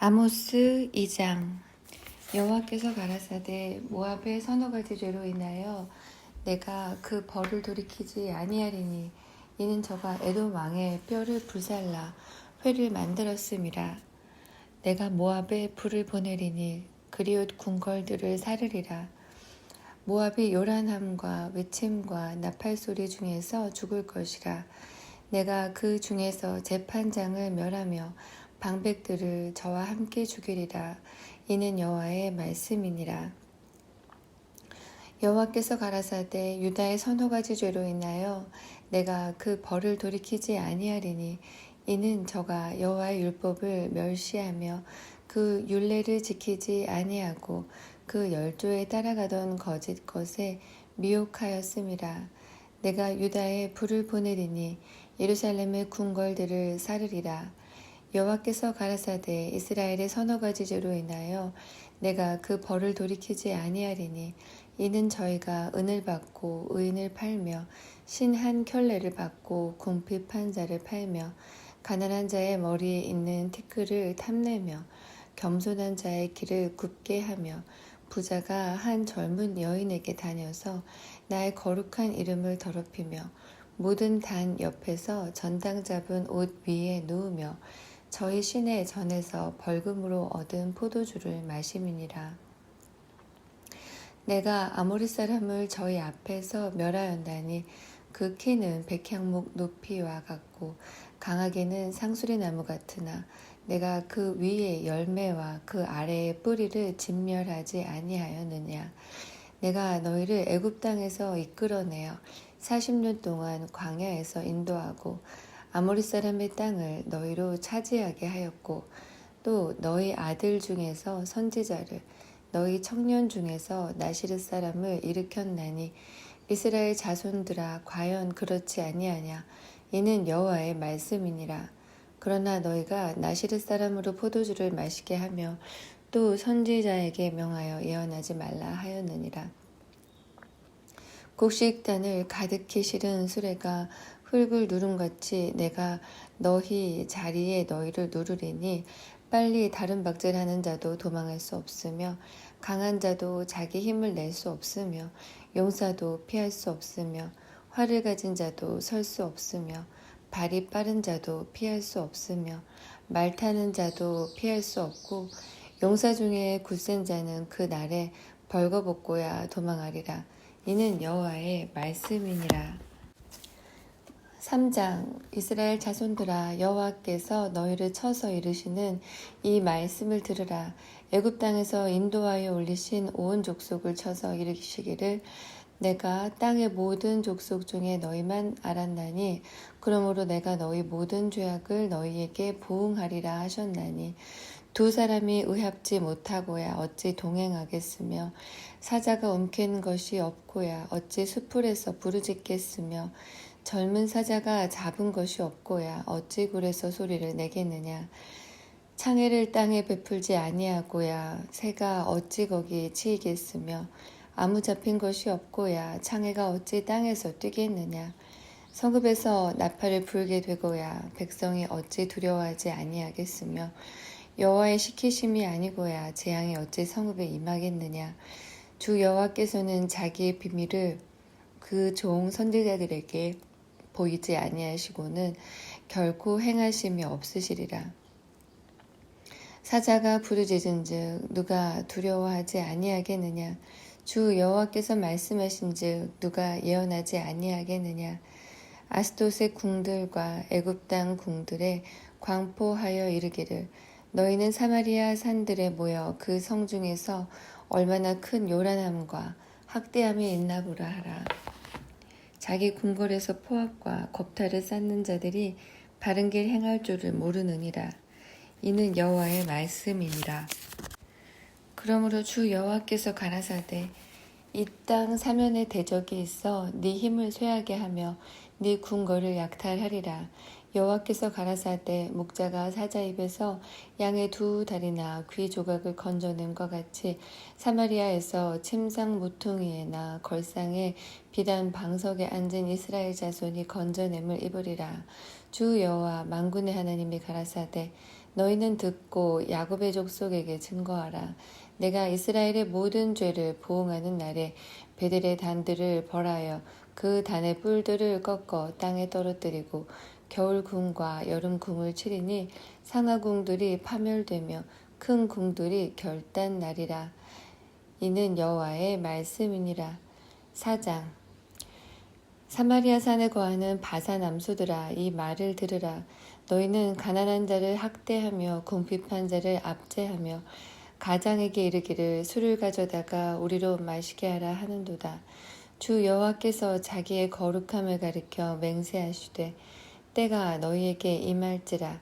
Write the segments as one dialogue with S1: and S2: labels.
S1: 아모스 2장. 여호와께서 가라사대 모압의 서너 가지 죄로 인하여 내가 그 벌을 돌이키지 아니하리니 이는 저가 에돔 왕의 뼈를 불살라 회를 만들었음이라. 내가 모압에 불을 보내리니 그리옷 궁궐들을 사르리라. 모압이 요란함과 외침과 나팔 소리 중에서 죽을 것이라. 내가 그 중에서 재판장을 멸하며 방백들을 저와 함께 죽이리라. 이는 여호와의 말씀이니라. 여호와께서 가라사대 유다의 서너 가지 죄로 인하여 내가 그 벌을 돌이키지 아니하리니 이는 저가 여호와의 율법을 멸시하며 그 율례를 지키지 아니하고 그 열조에 따라가던 거짓 것에 미혹하였음이라. 내가 유다에 불을 보내리니 예루살렘의 궁궐들을 사르리라. 여호와께서 가라사대 이스라엘의 서너 가지 죄로 인하여 내가 그 벌을 돌이키지 아니하리니 이는 저희가 은을 받고 의인을 팔며 신한 켤레를 받고 궁핍한 자를 팔며 가난한 자의 머리에 있는 티끌을 탐내며 겸손한 자의 길을 굽게 하며 부자가 한 젊은 여인에게 다녀서 나의 거룩한 이름을 더럽히며 모든 단 옆에서 전당 잡은 옷 위에 누우며 저희 신의 전에서 벌금으로 얻은 포도주를 마심이니라. 내가 아모리 사람을 저희 앞에서 멸하였나니 그 키는 백향목 높이와 같고 강하게는 상수리 나무 같으나 내가 그 위에 열매와 그 아래의 뿌리를 진멸하지 아니하였느냐. 내가 너희를 애굽 땅에서 이끌어내어 40년 동안 광야에서 인도하고 아모리 사람의 땅을 너희로 차지하게 하였고 또 너희 아들 중에서 선지자를 너희 청년 중에서 나시르 사람을 일으켰나니 이스라엘 자손들아 과연 그렇지 아니하냐. 이는 여호와의 말씀이니라. 그러나 너희가 나시르 사람으로 포도주를 마시게 하며 또 선지자에게 명하여 예언하지 말라 하였느니라. 곡식단을 가득히 실은 수레가 흙을 누름같이 내가 너희 자리에 너희를 누르리니 빨리 다른 박질하는 자도 도망할 수 없으며 강한 자도 자기 힘을 낼 수 없으며 용사도 피할 수 없으며 활을 가진 자도 설 수 없으며 발이 빠른 자도 피할 수 없으며 말 타는 자도 피할 수 없고 용사 중에 굳센 자는 그 날에 벌거벗고야 도망하리라. 이는 여호와의 말씀이니라. 3장. 이스라엘 자손들아 여호와께서 너희를 쳐서 이르시는 이 말씀을 들으라. 애굽 땅에서 인도하여 올리신 온 족속을 쳐서 이르시기를 내가 땅의 모든 족속 중에 너희만 알았나니 그러므로 내가 너희 모든 죄악을 너희에게 보응하리라 하셨나니 두 사람이 의합지 못하고야 어찌 동행하겠으며 사자가 움킨 것이 없고야 어찌 수풀에서 부르짖겠으며 젊은 사자가 잡은 것이 없고야 어찌 굴에서 소리를 내겠느냐. 창해를 땅에 베풀지 아니하고야 새가 어찌 거기에 치이겠으며 아무 잡힌 것이 없고야 창해가 어찌 땅에서 뛰겠느냐. 성읍에서 나팔을 불게 되고야 백성이 어찌 두려워하지 아니하겠으며 여호와의 시키심이 아니고야 재앙이 어찌 성읍에 임하겠느냐. 주 여호와께서는 자기의 비밀을 그 종 선지자들에게 보이지 아니하시고는 결코 행하심이 없으시리라. 사자가 부르짖은즉 누가 두려워하지 아니하겠느냐. 주 여호와께서 말씀하신즉 누가 예언하지 아니하겠느냐. 아스돗의 궁들과 애굽 땅 궁들에 광포하여 이르기를 너희는 사마리아 산들에 모여 그 성 중에서 얼마나 큰 요란함과 학대함이 있나 보라 하라. 자기 궁궐에서 포악과 겁탈을 쌓는 자들이 바른 길 행할 줄을 모르느니라. 이는 여호와의 말씀이니라. 그러므로 주 여호와께서 가라사대 이 땅 사면에 대적이 있어 네 힘을 쇠하게 하며 네 궁궐을 약탈하리라. 여호와께서 가라사대 목자가 사자 입에서 양의 두 다리나 귀 조각을 건져냄과 같이 사마리아에서 침상 모퉁이에나 걸상에 비단 방석에 앉은 이스라엘 자손이 건져냄을 입으리라. 주 여호와 만군의 하나님이 가라사대 너희는 듣고 야곱의 족속에게 증거하라. 내가 이스라엘의 모든 죄를 보응하는 날에 베델의 단들을 벌하여 그 단의 뿔들을 꺾어 땅에 떨어뜨리고 겨울 궁과 여름 궁을 치리니 상하 궁들이 파멸되며 큰 궁들이 결단나리라. 이는 여호와의 말씀이니라. 4장. 사마리아 산에 거하는 바산 암소들아, 이 말을 들으라. 너희는 가난한 자를 학대하며 궁핍한 자를 압제하며 가장에게 이르기를 술을 가져다가 우리로 마시게 하라 하는도다. 주 여호와께서 자기의 거룩함을 가리켜 맹세하시되 때가 너희에게 임할지라.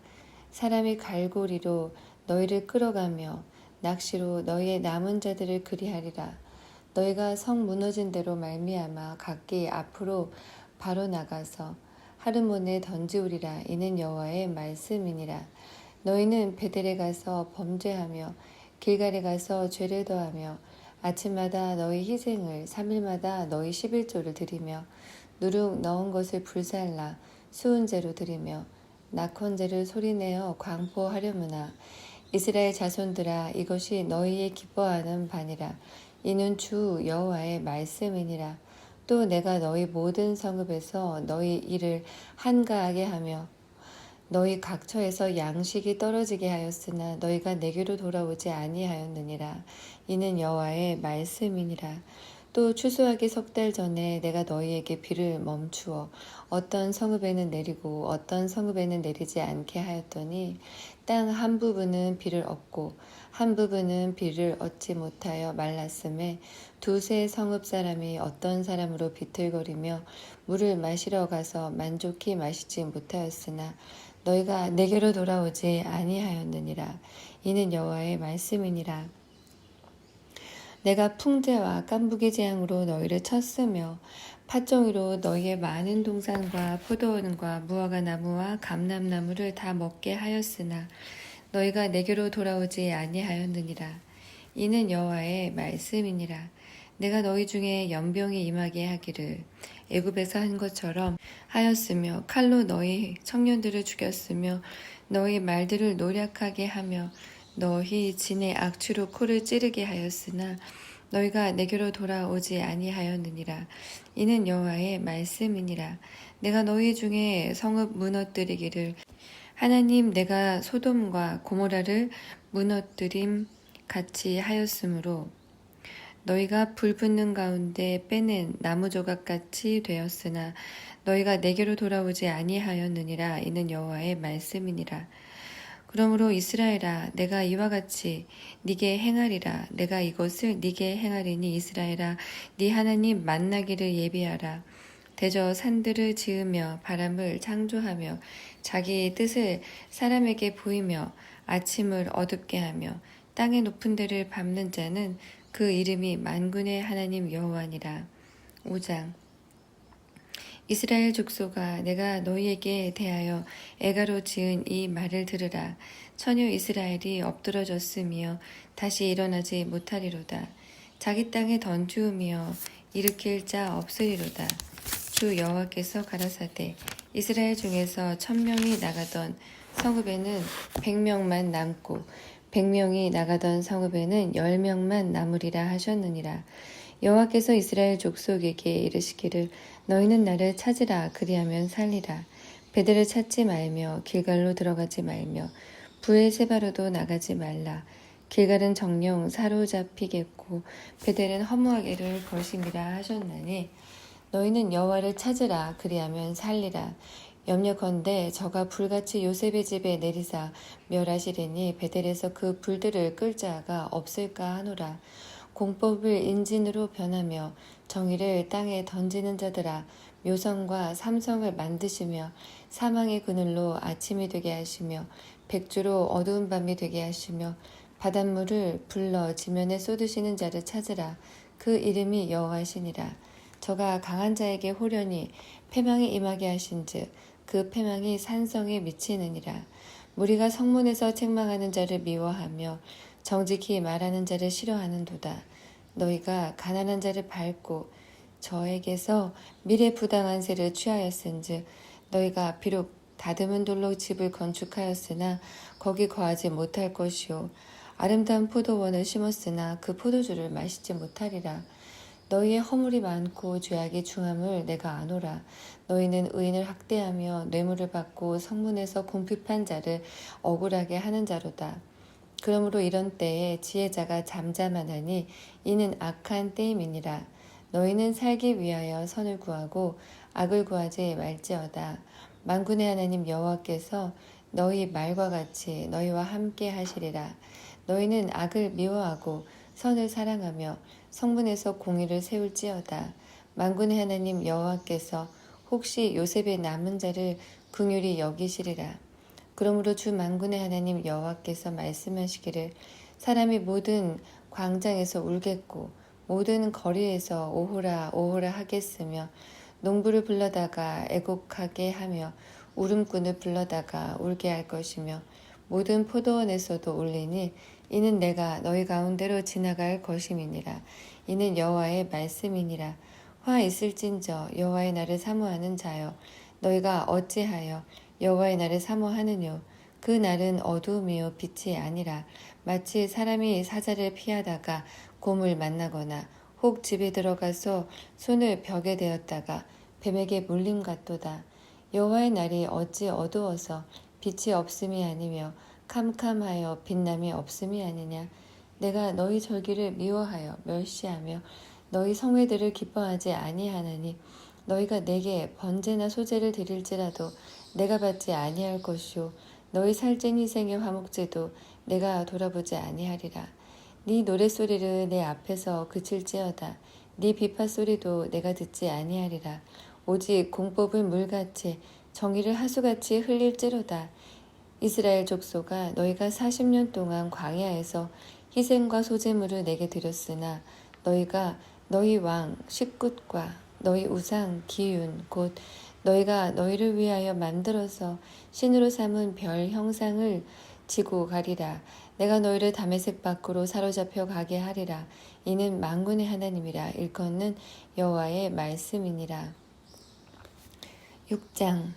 S1: 사람이 갈고리로 너희를 끌어가며 낚시로 너희의 남은 자들을 그리하리라. 너희가 성 무너진 대로 말미암아 각기 앞으로 바로 나가서 하르몬에 던지우리라. 이는 여호와의 말씀이니라. 너희는 베델에 가서 범죄하며 길갈에 가서 죄를 더하며 아침마다 너희 희생을 3일마다 너희 11조를 드리며 누룩 넣은 것을 불살라 수은제로 드리며 낙헌제를 소리내어 광포하려무나. 이스라엘 자손들아, 이것이 너희의 기뻐하는 바니라. 이는 주 여호와의 말씀이니라. 또 내가 너희 모든 성읍에서 너희 일을 한가하게 하며 너희 각처에서 양식이 떨어지게 하였으나 너희가 내게로 돌아오지 아니하였느니라. 이는 여호와의 말씀이니라. 또 추수하기 석 달 전에 내가 너희에게 비를 멈추어 어떤 성읍에는 내리고 어떤 성읍에는 내리지 않게 하였더니 땅 한 부분은 비를 얻고 한 부분은 비를 얻지 못하여 말랐음에 두세 성읍 사람이 어떤 사람으로 비틀거리며 물을 마시러 가서 만족히 마시지 못하였으나 너희가 내게로 돌아오지 아니하였느니라. 이는 여호와의 말씀이니라. 내가 풍제와 깐부기 재앙으로 너희를 쳤으며 팥종이로 너희의 많은 동산과 포도원과 무화과 나무와 감람나무를 다 먹게 하였으나 너희가 내게로 돌아오지 아니하였느니라. 이는 여호와의 말씀이니라. 내가 너희 중에 연병이 임하게 하기를 애굽에서 한 것처럼 하였으며 칼로 너희 청년들을 죽였으며 너희 말들을 노략하게 하며 너희 진의 악취로 코를 찌르게 하였으나 너희가 내게로 돌아오지 아니하였느니라. 이는 여호와의 말씀이니라. 내가 너희 중에 성읍 무너뜨리기를 하나님 내가 소돔과 고모라를 무너뜨림 같이 하였으므로 너희가 불 붙는 가운데 빼낸 나무 조각같이 되었으나 너희가 내게로 돌아오지 아니하였느니라. 이는 여호와의 말씀이니라. 그러므로 이스라엘아, 내가 이와 같이 네게 행하리라. 내가 이것을 네게 행하리니 이스라엘아, 네 하나님 만나기를 예비하라. 대저 산들을 지으며 바람을 창조하며 자기의 뜻을 사람에게 보이며 아침을 어둡게 하며 땅의 높은 데를 밟는 자는 그 이름이 만군의 하나님 여호와니라. 5장. 이스라엘 족속아, 내가 너희에게 대하여 애가로 지은 이 말을 들으라. 처녀 이스라엘이 엎드러졌으며 다시 일어나지 못하리로다. 자기 땅에 던지우며 일으킬 자 없으리로다. 주 여호와께서 가라사대 이스라엘 중에서 1000명이 나가던 성읍에는 100명만 남고 100명이 나가던 성읍에는 10명만 남으리라 하셨느니라. 여호와께서 이스라엘 족속에게 이르시기를 너희는 나를 찾으라. 그리하면 살리라. 베델을 찾지 말며 길갈로 들어가지 말며 브엘세바로도 나가지 말라. 길갈은 정령 사로잡히겠고 베델은 허무하게를 것임이라 하셨나니 너희는 여호와를 찾으라. 그리하면 살리라. 염려컨대 저가 불같이 요셉의 집에 내리사 멸하시리니 베델에서 그 불들을 끌 자가 없을까 하노라. 공법을 인진으로 변하며 정의를 땅에 던지는 자들아, 묘성과 삼성을 만드시며 사망의 그늘로 아침이 되게 하시며 백주로 어두운 밤이 되게 하시며 바닷물을 불러 지면에 쏟으시는 자를 찾으라. 그 이름이 여호와시니라. 저가 강한 자에게 호련히 패망이 임하게 하신즉 그 패망이 산성에 미치느니라. 무리가 성문에서 책망하는 자를 미워하며 정직히 말하는 자를 싫어하는도다. 너희가 가난한 자를 밟고 저에게서 미래 부당한 세를 취하였은즉 너희가 비록 다듬은 돌로 집을 건축하였으나 거기 거하지 못할 것이요 아름다운 포도원을 심었으나 그 포도주를 마시지 못하리라. 너희의 허물이 많고 죄악이 중함을 내가 아노라. 너희는 의인을 학대하며 뇌물을 받고 성문에서 궁핍한 자를 억울하게 하는 자로다. 그러므로 이런 때에 지혜자가 잠잠하나니 이는 악한 때임이니라. 너희는 살기 위하여 선을 구하고 악을 구하지 말지어다. 만군의 하나님 여호와께서 너희 말과 같이 너희와 함께 하시리라. 너희는 악을 미워하고 선을 사랑하며 성문에서 공의를 세울지어다. 만군의 하나님 여호와께서 혹시 요셉의 남은 자를 긍휼히 여기시리라. 그러므로 주 만군의 하나님 여호와께서 말씀하시기를 사람이 모든 광장에서 울겠고 모든 거리에서 오호라 오호라 하겠으며 농부를 불러다가 애곡하게 하며 울음꾼을 불러다가 울게 할 것이며 모든 포도원에서도 울리니 이는 내가 너희 가운데로 지나갈 것임이니라. 이는 여호와의 말씀이니라. 화 있을진저 여호와의 날을 사모하는 자여 너희가 어찌하여 여호와의 날을 사모하느뇨. 그 날은 어두움이요 빛이 아니라 마치 사람이 사자를 피하다가 곰을 만나거나 혹 집에 들어가서 손을 벽에 대었다가 뱀에게 물림 같도다. 여호와의 날이 어찌 어두워서 빛이 없음이 아니며 캄캄하여 빛남이 없음이 아니냐. 내가 너희 절기를 미워하여 멸시하며 너희 성회들을 기뻐하지 아니하나니 너희가 내게 번제나 소제를 드릴지라도 내가 받지 아니할 것이요 너희 살찐 희생의 화목제도 내가 돌아보지 아니하리라. 네 노랫소리를 내 앞에서 그칠지어다. 네 비파소리도 내가 듣지 아니하리라. 오직 공법을 물같이 정의를 하수같이 흘릴지로다. 이스라엘 족속아 너희가 40년 동안 광야에서 희생과 소제물을 내게 드렸으나 너희가 너희 왕 식굿과 너희 우상 기윤 곧 너희가 너희를 위하여 만들어서 신으로 삼은 별 형상을 지고 가리라. 내가 너희를 다메섹 밖으로 사로잡혀 가게 하리라. 이는 만군의 하나님이라. 일컫는 여호와의 말씀이니라. 6장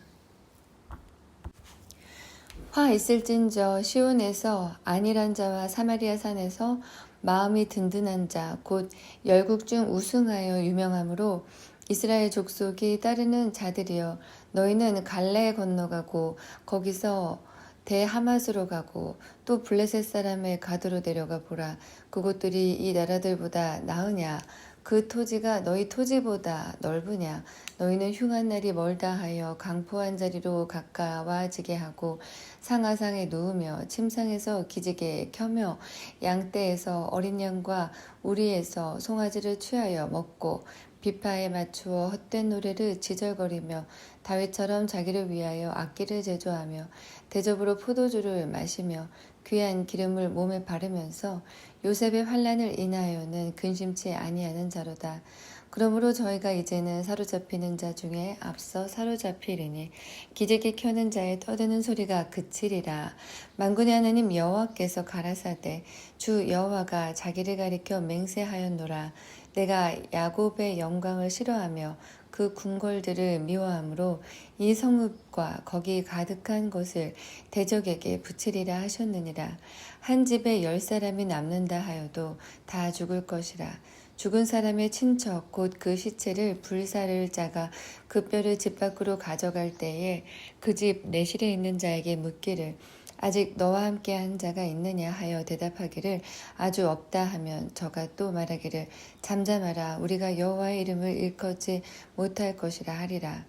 S1: 화 있을진저 시온에서 안일한 자와 사마리아 산에서 마음이 든든한 자 곧 열국 중 우승하여 유명하므로 이스라엘 족속이 따르는 자들이여 너희는 갈레에 건너가고 거기서 대하맛으로 가고 또 블레셋 사람의 가드로 내려가 보라. 그곳들이 이 나라들보다 나으냐? 그 토지가 너희 토지보다 넓으냐? 너희는 흉한 날이 멀다 하여 강포한 자리로 가까워지게 하고 상하상에 누우며 침상에서 기지개 켜며 양떼에서 어린 양과 우리에서 송아지를 취하여 먹고 비파에 맞추어 헛된 노래를 지절거리며 다윗처럼 자기를 위하여 악기를 제조하며 대접으로 포도주를 마시며 귀한 기름을 몸에 바르면서 요셉의 환난을 인하여는 근심치 아니하는 자로다. 그러므로 저희가 이제는 사로잡히는 자 중에 앞서 사로잡히리니 기지개 켜는 자의 떠드는 소리가 그치리라. 만군의 하나님 여호와께서 가라사대 주 여호와가 자기를 가리켜 맹세하였노라. 내가 야곱의 영광을 싫어하며 그 궁궐들을 미워하므로 이 성읍과 거기 가득한 것을 대적에게 붙이리라 하셨느니라. 한 집에 10사람이 남는다 하여도 다 죽을 것이라. 죽은 사람의 친척 곧 그 시체를 불사를 자가 그 뼈를 집 밖으로 가져갈 때에 그 집 내실에 있는 자에게 묻기를 아직 너와 함께 한 자가 있느냐 하여 대답하기를 아주 없다 하면 저가 또 말하기를 잠잠하라 우리가 여호와의 이름을 일컫지 못할 것이라 하리라.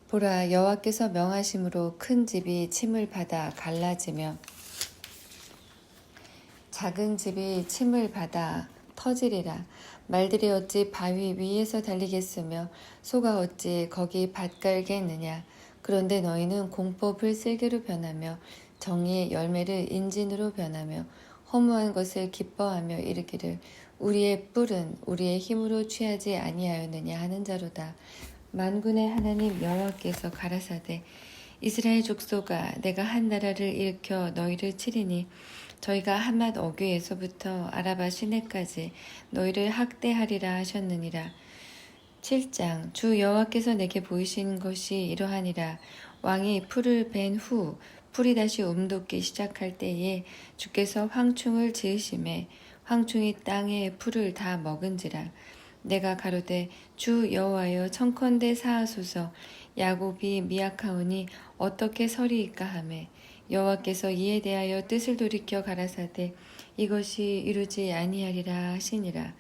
S1: 보라 여호와께서 명하심으로 큰 집이 침을 받아 갈라지며 작은 집이 침을 받아 터지리라. 말들이 어찌 바위 위에서 달리겠으며 소가 어찌 거기 밭 갈겠느냐. 그런데 너희는 공법을 쓸개로 변하며 정의의 열매를 인진으로 변하며 허무한 것을 기뻐하며 이르기를 우리의 뿔은 우리의 힘으로 취하지 아니하였느냐 하는 자로다. 만군의 하나님 여호와께서 가라사대 이스라엘 족속아 내가 한 나라를 일으켜 너희를 치리니 저희가 하맛 어귀에서부터 아라바 시내까지 너희를 학대하리라 하셨느니라. 7장 주 여호와께서 내게 보이신 것이 이러하니라. 왕이 풀을 벤 후 풀이 다시 움돋기 시작할 때에 주께서 황충을 지으심에 황충이 땅에 풀을 다 먹은지라. 내가 가로되 주 여호와여 청컨대 사하소서. 야곱이 미약하오니 어떻게 서리이까 하매 여호와께서 이에 대하여 뜻을 돌이켜 가라사대 이것이 이루지 아니하리라 하시니라.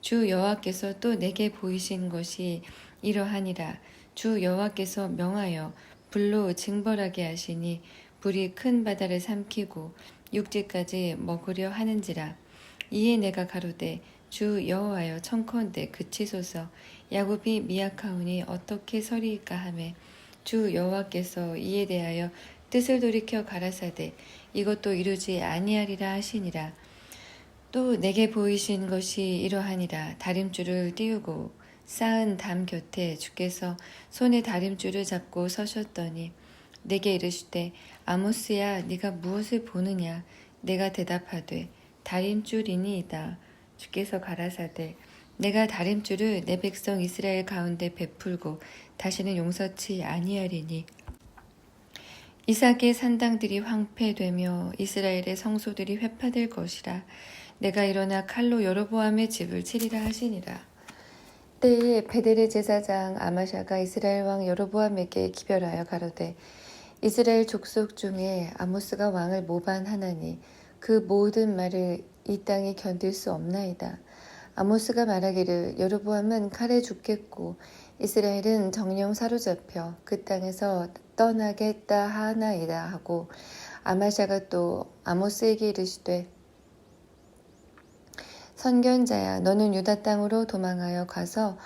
S1: 주 여호와께서 또 내게 보이신 것이 이러하니라. 주 여호와께서 명하여 불로 징벌하게 하시니 불이 큰 바다를 삼키고 육지까지 먹으려 하는지라. 이에 내가 가로되 주 여호와여 청컨대 그치소서. 야곱이 미약하오니 어떻게 서리이까 하매 주 여호와께서 이에 대하여 뜻을 돌이켜 가라사대 이것도 이루지 아니하리라 하시니라. 또 내게 보이신 것이 이러하니라. 다림줄을 띄우고 쌓은 담 곁에 주께서 손에 다림줄을 잡고 서셨더니 내게 이르시되 아모스야 네가 무엇을 보느냐. 내가 대답하되 다림줄이니이다. 주께서 가라사대 내가 다림줄을 내 백성 이스라엘 가운데 베풀고 다시는 용서치 아니하리니 이삭의 산당들이 황폐되며 이스라엘의 성소들이 회파될 것이라. 내가 일어나 칼로 여로보암의 집을 치리라 하시니라. 때에 베델의 제사장 아마샤가 이스라엘 왕 여로보암에게 기별하여 가로되 이스라엘 족속 중에 아모스가 왕을 모반하나니 그 모든 말을 이 땅이 견딜 수 없나이다. 아모스가 말하기를 여로보암은 칼에 죽겠고 이스라엘은 정령 사로잡혀 그 땅에서 떠나겠다 하나이다 하고 아마샤가 또 아모스에게 이르시되 선견자야 너는 유다 땅으로 도망하여 가서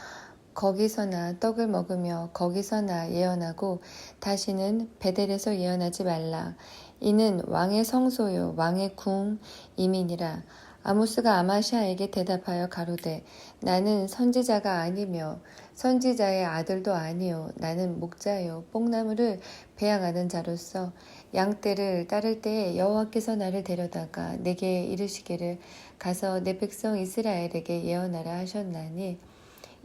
S1: 거기서나 떡을 먹으며 거기서나 예언하고 다시는 베델에서 예언하지 말라. 이는 왕의 성소요 왕의 궁임이니라. 아모스가 아마샤에게 대답하여 가로되 나는 선지자가 아니며 선지자의 아들도 아니요 나는 목자요 뽕나무를 배양하는 자로서 양떼를 따를 때에 여호와께서 나를 데려다가 내게 이르시기를 가서 내 백성 이스라엘에게 예언하라 하셨나니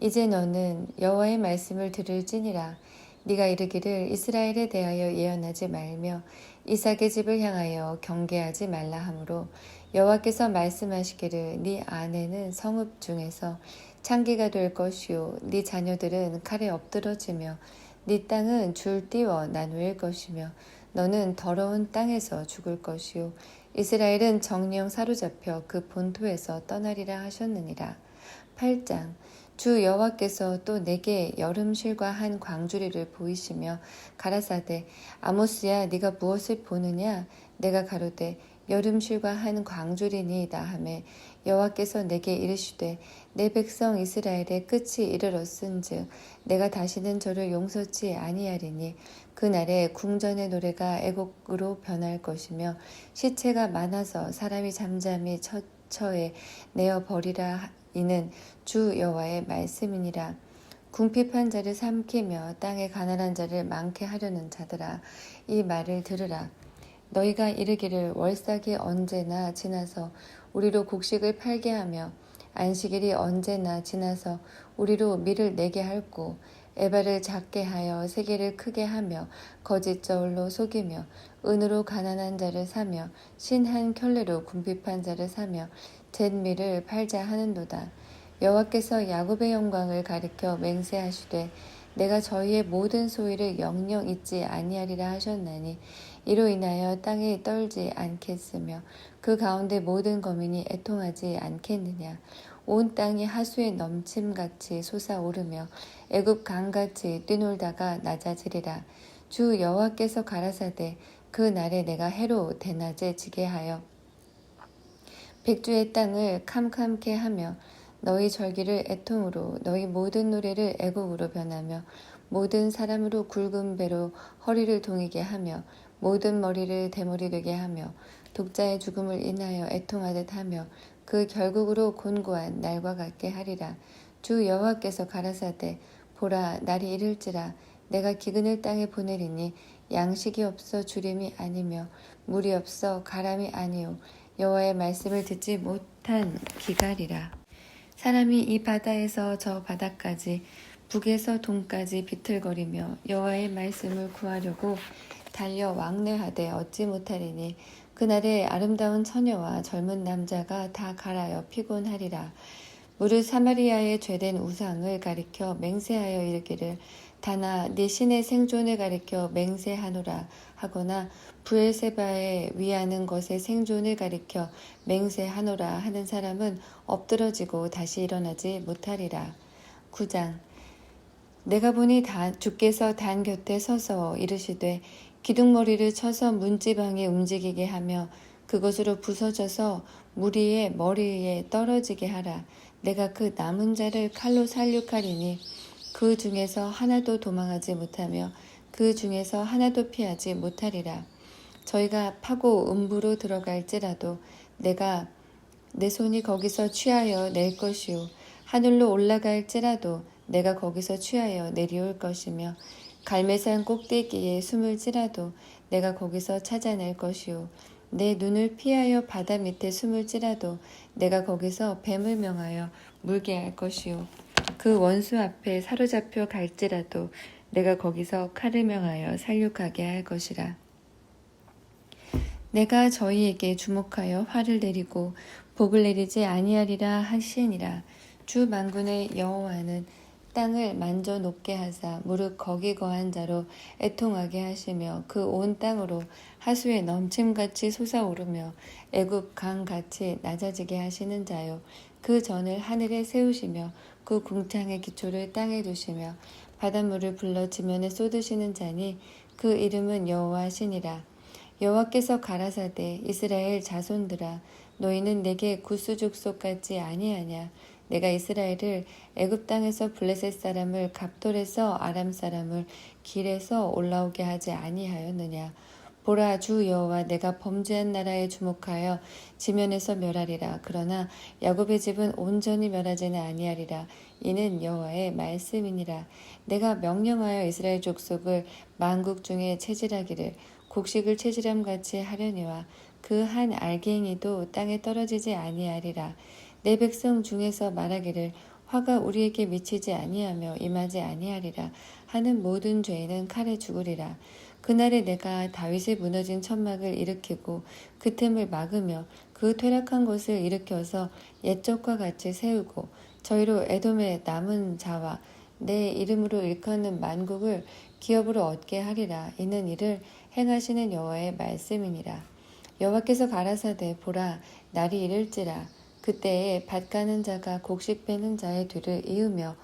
S1: 이제 너는 여호와의 말씀을 들을지니라. 네가 이르기를 이스라엘에 대하여 예언하지 말며 이삭의 집을 향하여 경계하지 말라 하므로 여호와께서 말씀하시기를 네 아내는 성읍 중에서 창기가 될 것이요 네 자녀들은 칼에 엎드러지며 네 땅은 줄 띄워 나누일 것이며 너는 더러운 땅에서 죽을 것이요 이스라엘은 정령 사로잡혀 그 본토에서 떠나리라 하셨느니라. 8장 주 여호와께서 또 내게 여름실과 한 광주리를 보이시며 가라사대 아모스야 네가 무엇을 보느냐. 내가 가로되 여름실과 한 광주리니이다 하매 여호와께서 내게 이르시되 내 백성 이스라엘의 끝이 이르렀은즉 내가 다시는 저를 용서치 아니하리니 그날에 궁전의 노래가 애곡으로 변할 것이며 시체가 많아서 사람이 잠잠히 처에 내어 버리라. 이는 주 여호와의 말씀이니라. 궁핍한 자를 삼키며 땅에 가난한 자를 많게 하려는 자들아 이 말을 들으라. 너희가 이르기를 월삭이 언제나 지나서 우리로 곡식을 팔게 하며 안식일이 언제나 지나서 우리로 밀을 내게 할고 에바를 작게 하여 세계를 크게 하며 거짓 저울로 속이며 은으로 가난한 자를 사며 신한 켤레로 궁핍한 자를 사며 잿밀을 팔자 하는도다. 여호와께서 야곱의 영광을 가리켜 맹세하시되 내가 저희의 모든 소유를 영영 잊지 아니하리라 하셨나니 이로 인하여 땅이 떨지 않겠으며 그 가운데 모든 거민이 애통하지 않겠느냐. 온 땅이 하수의 넘침같이 솟아오르며 애굽 강같이 뛰놀다가 낮아지리라. 주 여호와께서 가라사대 그 날에 내가 해로 대낮에 지게 하여 백주의 땅을 캄캄케 하며 너희 절기를 애통으로 너희 모든 노래를 애곡으로 변하며 모든 사람으로 굵은 배로 허리를 동이게 하며 모든 머리를 대머리 되게 하며 독자의 죽음을 인하여 애통하듯 하며 그 결국으로 곤고한 날과 같게 하리라. 주 여호와께서 가라사대 보라 날이 이를지라 내가 기근을 땅에 보내리니 양식이 없어 주림이 아니며 물이 없어 가람이 아니요 여호와의 말씀을 듣지 못한 기갈이라. 사람이 이 바다에서 저 바다까지 북에서 동까지 비틀거리며 여호와의 말씀을 구하려고 달려 왕래하되 얻지 못하리니 그날에 아름다운 처녀와 젊은 남자가 다 갈아여 피곤하리라. 무릇 사마리아의 죄된 우상을 가리켜 맹세하여 이르기를 다나 네 신의 생존을 가리켜 맹세하노라 하거나 부엘세바에 위하는 것의 생존을 가리켜 맹세하노라 하는 사람은 엎드러지고 다시 일어나지 못하리라. 9장. 내가 보니 주께서 단 곁에 서서 이르시되 기둥머리를 쳐서 문지방에 움직이게 하며 그것으로 부서져서 무리의 머리에 떨어지게 하라. 내가 그 남은 자를 칼로 살육하리니 그 중에서 하나도 도망하지 못하며 그 중에서 하나도 피하지 못하리라. 저희가 파고 음부로 들어갈지라도 내가 내 손이 거기서 취하여 낼 것이요 하늘로 올라갈지라도 내가 거기서 취하여 내려올 것이며 갈매산 꼭대기에 숨을지라도 내가 거기서 찾아낼 것이요 내 눈을 피하여 바다 밑에 숨을지라도 내가 거기서 뱀을 명하여 물게 할 것이요 그 원수 앞에 사로잡혀 갈지라도 내가 거기서 칼을 명하여 살육하게 할 것이라. 내가 저희에게 주목하여 화를 내리고 복을 내리지 아니하리라 하시니라. 주 만군의 여호와는 땅을 만져 높게 하사 무릇 거기 거한 자로 애통하게 하시며 그 온 땅으로 하수의 넘침같이 솟아오르며 애굽 강같이 낮아지게 하시는 자요 그 전을 하늘에 세우시며 그 궁창의 기초를 땅에 두시며 바닷물을 불러 지면에 쏟으시는 자니 그 이름은 여호와시니라. 여호와께서 가라사대 이스라엘 자손들아 너희는 내게 구스족속 같지 아니하냐. 내가 이스라엘을 애굽 땅에서 블레셋 사람을 갑돌에서 아람 사람을 길에서 올라오게 하지 아니하였느냐. 보라 주 여호와 내가 범죄한 나라에 주목하여 지면에서 멸하리라. 그러나 야곱의 집은 온전히 멸하지는 아니하리라. 이는 여호와의 말씀이니라. 내가 명령하여 이스라엘 족속을 만국 중에 체질하기를 곡식을 체질함 같이 하려니와 그 한 알갱이도 땅에 떨어지지 아니하리라. 내 백성 중에서 말하기를 화가 우리에게 미치지 아니하며 임하지 아니하리라 하는 모든 죄인은 칼에 죽으리라. 그날에 내가 다윗의 무너진 천막을 일으키고 그 틈을 막으며 그 퇴락한 곳을 일으켜서 옛적과 같이 세우고 저희로 에돔의 남은 자와 내 이름으로 일컫는 만국을 기업으로 얻게 하리라. 이는 이를 행하시는 여호와의 말씀이니라. 여호와께서 가라사대 보라 날이 이를지라. 그때에 밭 가는 자가 곡식 빼는 자의 뒤를 이으며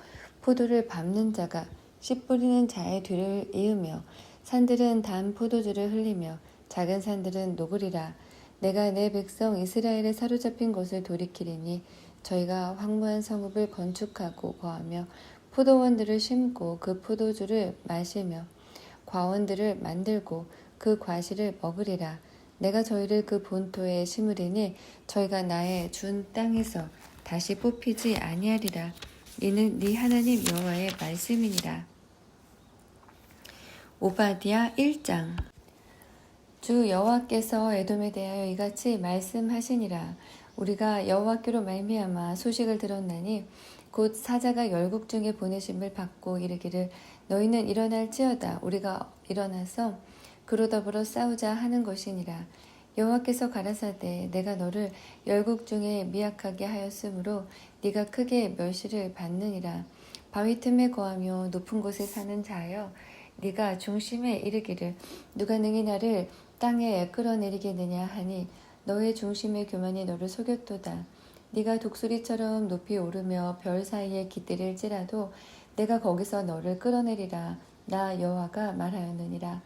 S1: 포도를 밟는 자가 씨 뿌리는 자의 뒤를 이으며 산들은 단 포도주를 흘리며 작은 산들은 녹으리라. 내가 내 백성 이스라엘에 사로잡힌 것을 돌이키리니 저희가 황무한 성읍을 건축하고 거하며 포도원들을 심고 그 포도주를 마시며 과원들을 만들고 그 과실을 먹으리라. 내가 저희를 그 본토에 심으리니 저희가 나의 준 땅에서 다시 뽑히지 아니하리라. 이는 네 하나님 여호와의 말씀이니라. 오바댜 1장. 주 여호와께서 에돔에 대하여 이같이 말씀하시니라. 우리가 여호와께로 말미암아 소식을 들었나니 곧 사자가 열국 중에 보내심을 받고 이르기를 너희는 일어날지어다. 우리가 일어나서 그로 더불어 싸우자 하는 것이니라. 여호와께서 가라사대 내가 너를 열국 중에 미약하게 하였으므로 네가 크게 멸시를 받느니라. 바위 틈에 거하며 높은 곳에 사는 자여 네가 중심에 이르기를 누가 능히 나를 땅에 끌어내리겠느냐 하니 너의 중심의 교만이 너를 속였도다. 네가 독수리처럼 높이 오르며 별 사이에 깃들일지라도 내가 거기서 너를 끌어내리라. 나 여호와가 말하였느니라.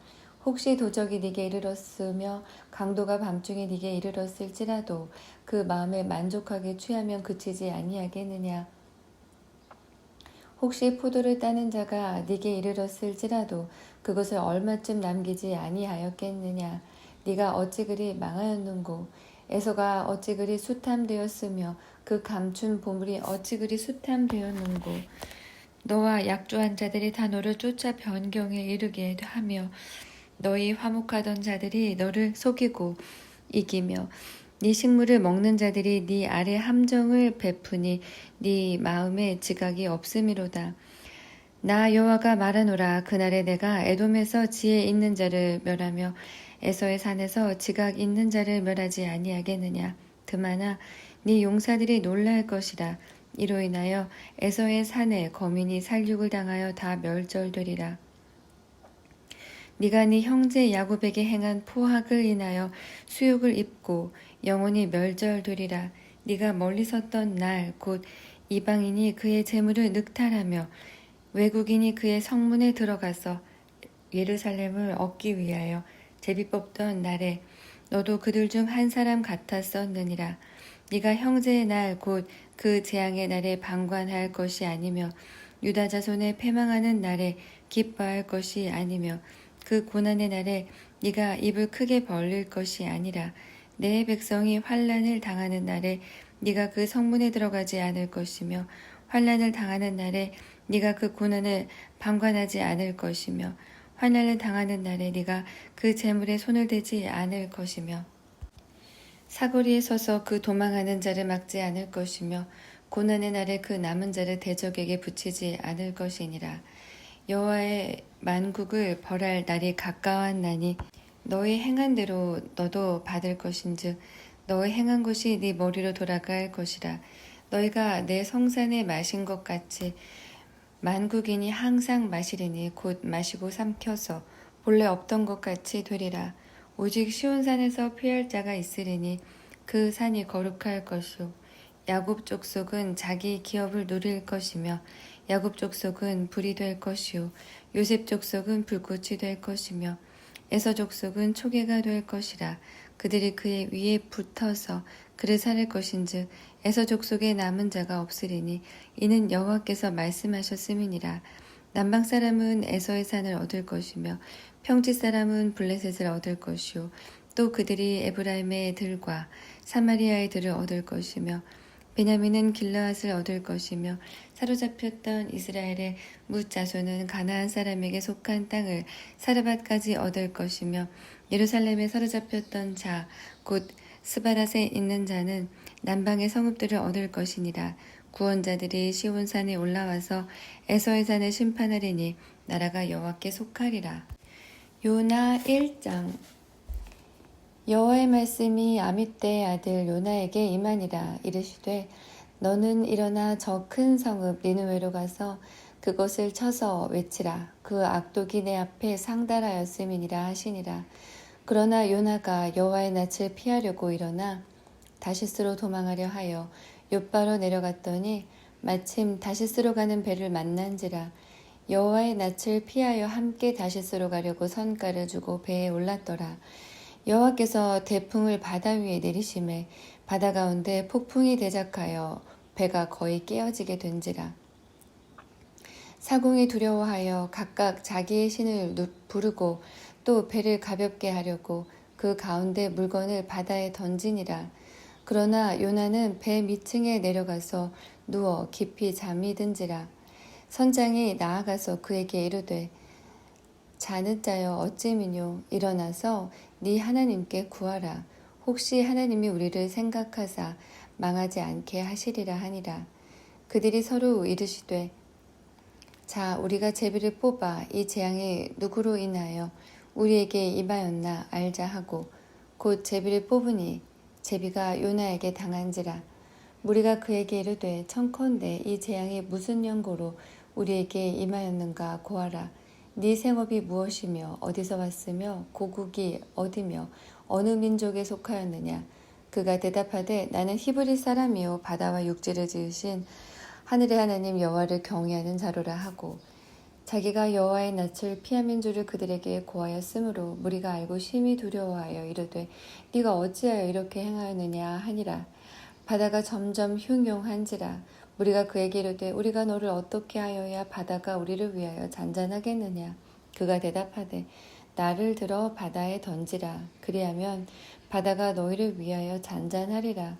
S1: 혹시 도적이 네게 이르렀으며 강도가 밤중에 네게 이르렀을지라도 그 마음에 만족하게 취하면 그치지 아니하겠느냐. 혹시 포도를 따는 자가 네게 이르렀을지라도 그것을 얼마쯤 남기지 아니하였겠느냐. 네가 어찌 그리 망하였는고. 에서가 어찌 그리 수탐되었으며 그 감춘 보물이 어찌 그리 수탐되었는고. 너와 약조한 자들이 다 너를 쫓아 변경에 이르게 하며 너희 화목하던 자들이 너를 속이고 이기며 네 식물을 먹는 자들이 네 아래 함정을 베푸니 네 마음에 지각이 없음이로다. 나 여호와가 말하노라. 그날에 내가 에돔에서 지혜 있는 자를 멸하며 에서의 산에서 지각 있는 자를 멸하지 아니하겠느냐. 그마나 네 용사들이 놀랄 것이라. 이로 인하여 에서의 산에 거민이 살육을 당하여 다 멸절되리라. 네가 네 형제 야곱에게 행한 포악을 인하여 수욕을 입고 영원히 멸절되리라. 네가 멀리 섰던 날 곧 이방인이 그의 재물을 늑탈하며 외국인이 그의 성문에 들어가서 예루살렘을 얻기 위하여 제비 뽑던 날에 너도 그들 중 한 사람 같았었느니라. 네가 형제의 날 곧 그 재앙의 날에 방관할 것이 아니며 유다 자손의 패망하는 날에 기뻐할 것이 아니며 그 고난의 날에 네가 입을 크게 벌릴 것이 아니라 내 백성이 환난을 당하는 날에 네가 그 성문에 들어가지 않을 것이며 환난을 당하는 날에 네가 그 고난을 방관하지 않을 것이며 환난을 당하는 날에 네가 그 재물에 손을 대지 않을 것이며 사거리에 서서 그 도망하는 자를 막지 않을 것이며 고난의 날에 그 남은 자를 대적에게 붙이지 않을 것이니라. 여호와의 만국을 벌할 날이 가까웠나니 너의 행한 대로 너도 받을 것인즉 너의 행한 것이 네 머리로 돌아갈 것이라. 너희가 내 성산에 마신 것 같이 만국인이 항상 마시리니 곧 마시고 삼켜서 본래 없던 것 같이 되리라. 오직 시온산에서 피할 자가 있으리니 그 산이 거룩할 것이요 야곱 족속은 자기 기업을 누릴 것이며 야곱 족속은 불이 될 것이요 요셉 족속은 불꽃이 될 것이며 에서 족속은 초계가 될 것이라. 그들이 그의 위에 붙어서 그를 살릴 것인즉 에서 족속에 남은 자가 없으리니 이는 여호와께서 말씀하셨음이니라. 남방 사람은 에서의 산을 얻을 것이며 평지 사람은 블레셋을 얻을 것이요 또 그들이 에브라임의 들과 사마리아의 들을 얻을 것이며 베냐민은 길르앗을 얻을 것이며 사로잡혔던 이스라엘의 뭇 자손은 가나안 사람에게 속한 땅을 사르밧까지 얻을 것이며 예루살렘에 사로잡혔던 자 곧 스바랏에 있는 자는 남방의 성읍들을 얻을 것이니라. 구원자들이 시온산에 올라와서 에서의 산을 심판하리니 나라가 여호와께 속하리라. 요나 1장. 여호와의 말씀이 아mit대의 아들 요나에게 임하니라. 이르시되 너는 일어나 저 큰 성읍 니느웨로 가서 그것을 쳐서 외치라. 그 악독이 내 앞에 상달하였음이니라 하시니라. 그러나 요나가 여호와의 낯을 피하려고 일어나 다시스로 도망하려 하여 욥바로 내려갔더니 마침 다시스로 가는 배를 만난지라. 여호와의 낯을 피하여 함께 다시스로 가려고 선가를 주고 배에 올랐더라. 여호와께서 대풍을 바다 위에 내리심에 바다 가운데 폭풍이 대작하여 배가 거의 깨어지게 된지라. 사공이 두려워하여 각각 자기의 신을 부르고 또 배를 가볍게 하려고 그 가운데 물건을 바다에 던지니라. 그러나 요나는 배 밑층에 내려가서 누워 깊이 잠이 든지라. 선장이 나아가서 그에게 이르되 자는 자여 어찌미뇨 일어나서 네 하나님께 구하라. 혹시 하나님이 우리를 생각하사 망하지 않게 하시리라 하니라. 그들이 서로 이르시되 자 우리가 제비를 뽑아 이 재앙이 누구로 인하여 우리에게 임하였나 알자 하고 곧 제비를 뽑으니 제비가 요나에게 당한지라. 무리가 그에게 이르되 청컨대 이 재앙이 무슨 연고로 우리에게 임하였는가 고하라. 네 생업이 무엇이며 어디서 왔으며 고국이 어디며 어느 민족에 속하였느냐. 그가 대답하되 나는 히브리 사람이요 바다와 육지를 지으신 하늘의 하나님 여호와를 경외하는 자로라 하고 자기가 여호와의 낯을 피함인 줄을 그들에게 고하였으므로 무리가 알고 심히 두려워하여 이르되 네가 어찌하여 이렇게 행하였느냐 하니라. 바다가 점점 흉용한지라. 무리가 그에게 이르되 우리가 너를 어떻게 하여야 바다가 우리를 위하여 잔잔하겠느냐. 그가 대답하되 나를 들어 바다에 던지라. 그리하면 바다가 너희를 위하여 잔잔하리라.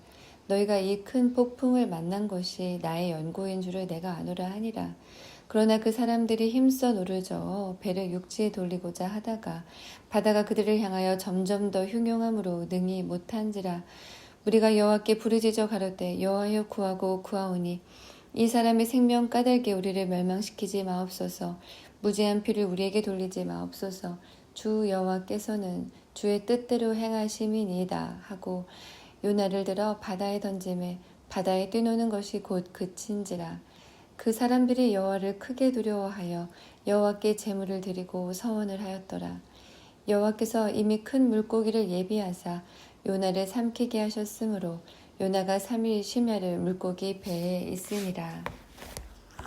S1: 너희가 이 큰 폭풍을 만난 것이 나의 연고인 줄을 내가 아노라 하니라. 그러나 그 사람들이 힘써 노르저 배를 육지에 돌리고자 하다가 바다가 그들을 향하여 점점 더 흉용함으로 능히 못한지라. 우리가 여호와께 부르짖어 가로되 여호와여 구하고 구하오니 이 사람의 생명 까닭에 우리를 멸망시키지 마옵소서. 무죄한 피를 우리에게 돌리지 마옵소서. 주 여호와께서는 주의 뜻대로 행하심이니이다 하고 요나를 들어 바다에 던짐에 바다에 뛰노는 것이 곧 그친지라. 그 사람들이 여호와를 크게 두려워하여 여호와께 제물을 드리고 서원을 하였더라. 여호와께서 이미 큰 물고기를 예비하사 요나를 삼키게 하셨으므로 요나가 3일 심야를 물고기 배에 있으니라.